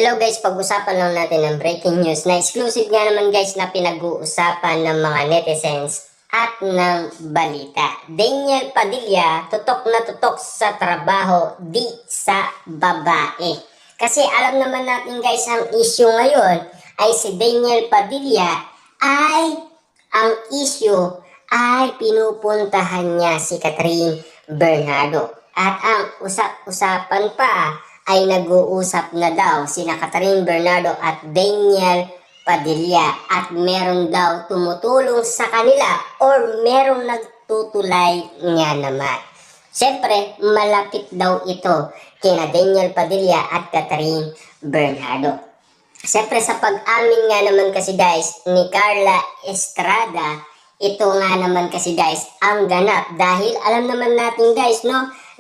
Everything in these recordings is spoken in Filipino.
Hello guys, pag-usapan lang natin ng breaking news na exclusive nga naman guys na pinag-uusapan ng mga netizens at ng balita. Daniel Padilla, tutok na tutok sa trabaho, di sa babae. Kasi alam naman natin guys, ang issue ngayon ay si Daniel Padilla ang issue ay pinupuntahan niya si Catherine Bernardo. At ang usap-usapan pa ay nag-uusap na daw sina Catherine Bernardo at Daniel Padilla at meron daw tumutulong sa kanila or merong nagtutulay nga naman. Siyempre, malapit daw ito kina Daniel Padilla at Catherine Bernardo. Siyempre, sa pag-amin nga naman kasi guys ni Carla Estrada, ito nga naman kasi guys ang ganap dahil alam naman natin guys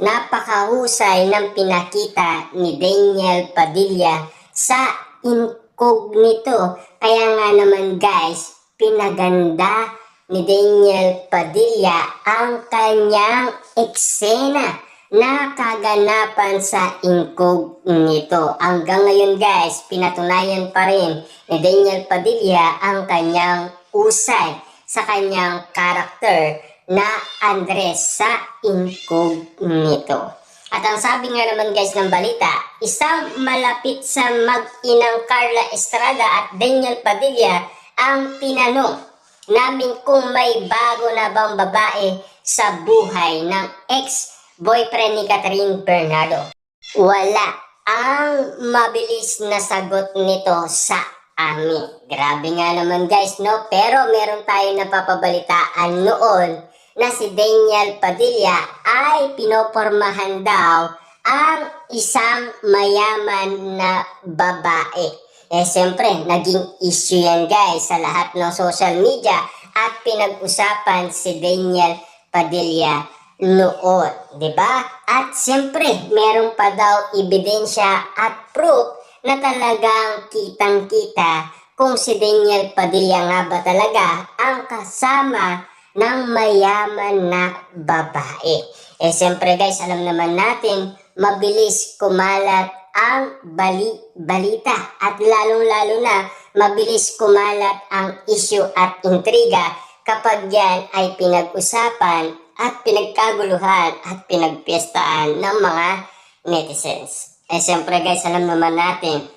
napakahusay ng pinakita ni Daniel Padilla sa incognito. Kaya nga naman guys, pinaganda ni Daniel Padilla ang kanyang eksena na kaganapan sa incognito. Hanggang ngayon guys, pinatunayan pa rin ni Daniel Padilla ang kanyang usay sa kanyang karakter na Andres sa incognito. At ang sabi nga naman guys ng balita, isang malapit sa mag-inang Carla Estrada at Daniel Padilla ang tinanong namin kung may bago na bang babae sa buhay ng ex-boyfriend ni Catherine Bernardo. Wala ang mabilis na sagot nito sa amin. Grabe nga naman guys pero meron tayong napapabalitaan noon na si Daniel Padilla ay pinopormahan daw ang isang mayaman na babae. Siyempre, naging issue yan guys sa lahat ng social media at pinag-usapan si Daniel Padilla noon, diba? At siyempre, meron pa daw ebidensya at proof na talagang kitang-kita kung si Daniel Padilla nga ba talaga ang kasama ng mayaman na babae. Siyempre guys, alam naman natin, mabilis kumalat ang balita at lalong-lalo na mabilis kumalat ang issue at intriga kapag yan ay pinag-usapan at pinagkaguluhan at pinagpiestaan ng mga netizens. Siyempre guys, alam naman natin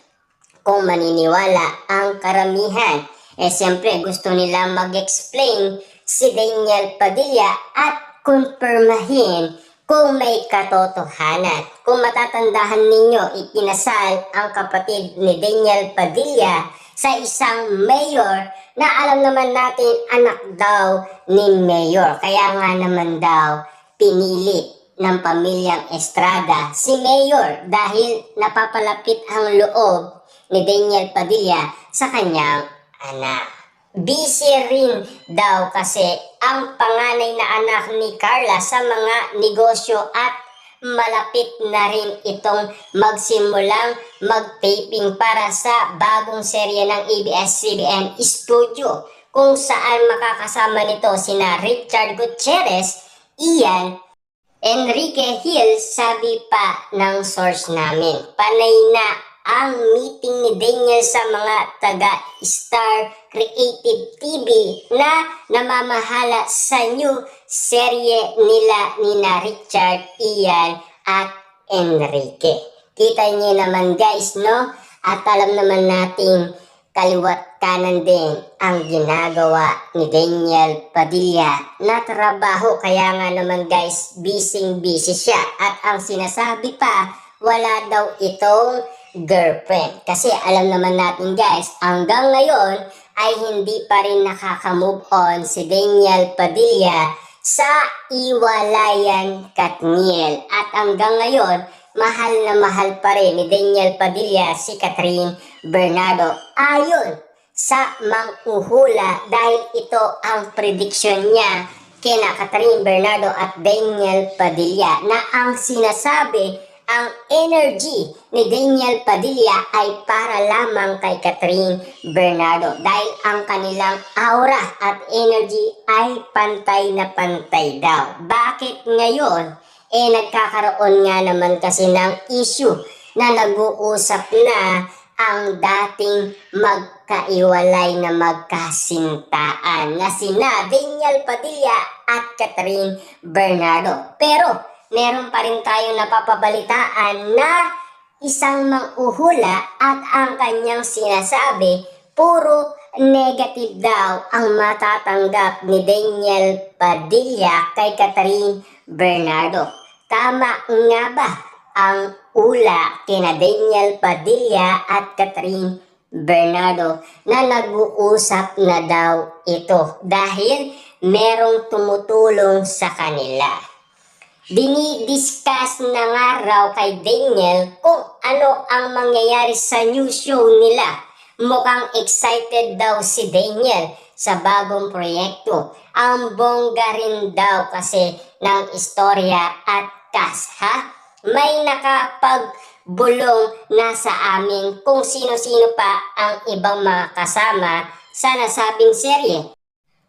kung maniniwala ang karamihan. Siyempre gusto nila mag-explain si Daniel Padilla at kumpirmahin kung may katotohanan. Kung matatandaan ninyo, ikinasal ang kapatid ni Daniel Padilla sa isang mayor na alam naman natin anak daw ni mayor. Kaya nga naman daw pinili ng pamilyang Estrada si Mayor dahil napapalapit ang loob ni Daniel Padilla sa kanyang anak. Busy rin daw kasi ang panganay na anak ni Carla sa mga negosyo at malapit na rin itong magsimulang mag-taping para sa bagong serye ng ABS-CBN Studio kung saan makakasama nito sina Richard Gutierrez, Ian Enrique Hill. Sabi pa ng source namin, panay na ang meeting ni Daniel sa mga taga-Star Creative TV na namamahala sa new serye nila nina Richard, Ian at Enrique. Kita niyo naman guys at alam naman natin kaliwat kanan din ang ginagawa ni Daniel Padilla na trabaho. Kaya nga naman guys, busy siya. At ang sinasabi pa, wala daw itong girlfriend. Kasi alam naman natin guys, hanggang ngayon ay hindi pa rin nakaka-move on si Daniel Padilla sa iwalayan Katniel. At hanggang ngayon, mahal na mahal pa rin ni Daniel Padilla si Catherine Bernardo ayon sa manghuhula dahil ito ang prediction niya kina Catherine Bernardo at Daniel Padilla na ang sinasabi ang energy ni Daniel Padilla ay para lamang kay Catherine Bernardo dahil ang kanilang aura at energy ay pantay na pantay daw. Bakit ngayon? Nagkakaroon nga naman kasi ng issue na nag-uusap na ang dating magkaiwalay na magkasintaan na sina Daniel Padilla at Catherine Bernardo. Pero meron pa rin tayong napapabalitaan na isang manghuhula at ang kanyang sinasabi puro negative daw ang matatanggap ni Daniel Padilla kay Catherine Bernardo. Tama nga ba ang ula kina Daniel Padilla at Catherine Bernardo na nag-uusap na daw ito dahil merong tumutulong sa kanila? Dinidiscuss na nga raw kay Daniel kung ano ang mangyayari sa new show nila. Mukhang excited daw si Daniel sa bagong proyekto. Ang bongga rin daw kasi ng istorya at cast, ha? May nakapagbulong na sa amin kung sino-sino pa ang ibang mga kasama sa nasabing serye.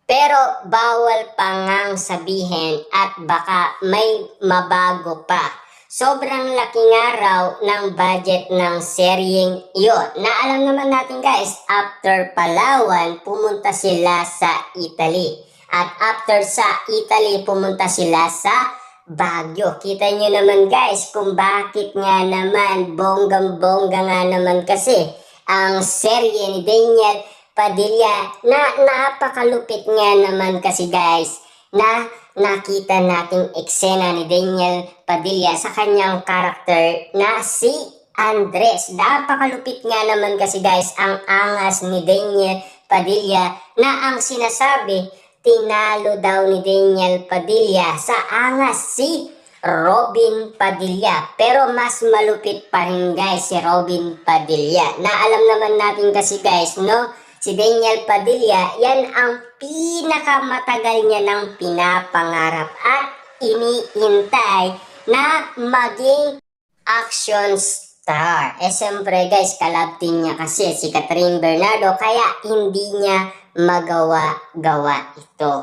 Pero bawal pa ngang sabihin at baka may mabago pa. Sobrang laki nga raw ng budget ng seryeng iyon. Na alam naman natin guys, after Palawan, pumunta sila sa Italy. At after sa Italy, pumunta sila sa Baguio. Kita nyo naman guys kung bakit nga naman bonggang-bongga nga naman kasi ang serye ni Daniel Padilla na napakalupit nga naman kasi guys na nakita nating eksena ni Daniel Padilla sa kanyang karakter na si Andres. Napakalupit nga naman kasi guys ang angas ni Daniel Padilla na ang sinasabi tinalo daw ni Daniel Padilla sa angas si Robin Padilla. Pero mas malupit pa rin guys si Robin Padilla. Na alam naman natin kasi guys, no? Si Daniel Padilla, yan ang pinakamatagal niya ng pinapangarap at iniintay na maging action star. Siyempre guys, kalab team niya kasi si Catherine Bernardo kaya hindi niya magawa-gawa ito.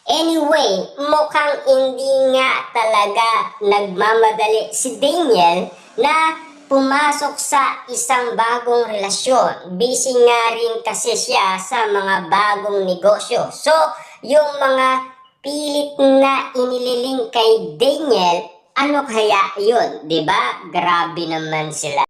Anyway, mukhang hindi nga talaga nagmamadali si Daniel na pumasok sa isang bagong relasyon. Busy nga rin kasi siya sa mga bagong negosyo. So, yung mga pilit na inililing kay Daniel, ano kaya yun? Diba? Grabe naman sila.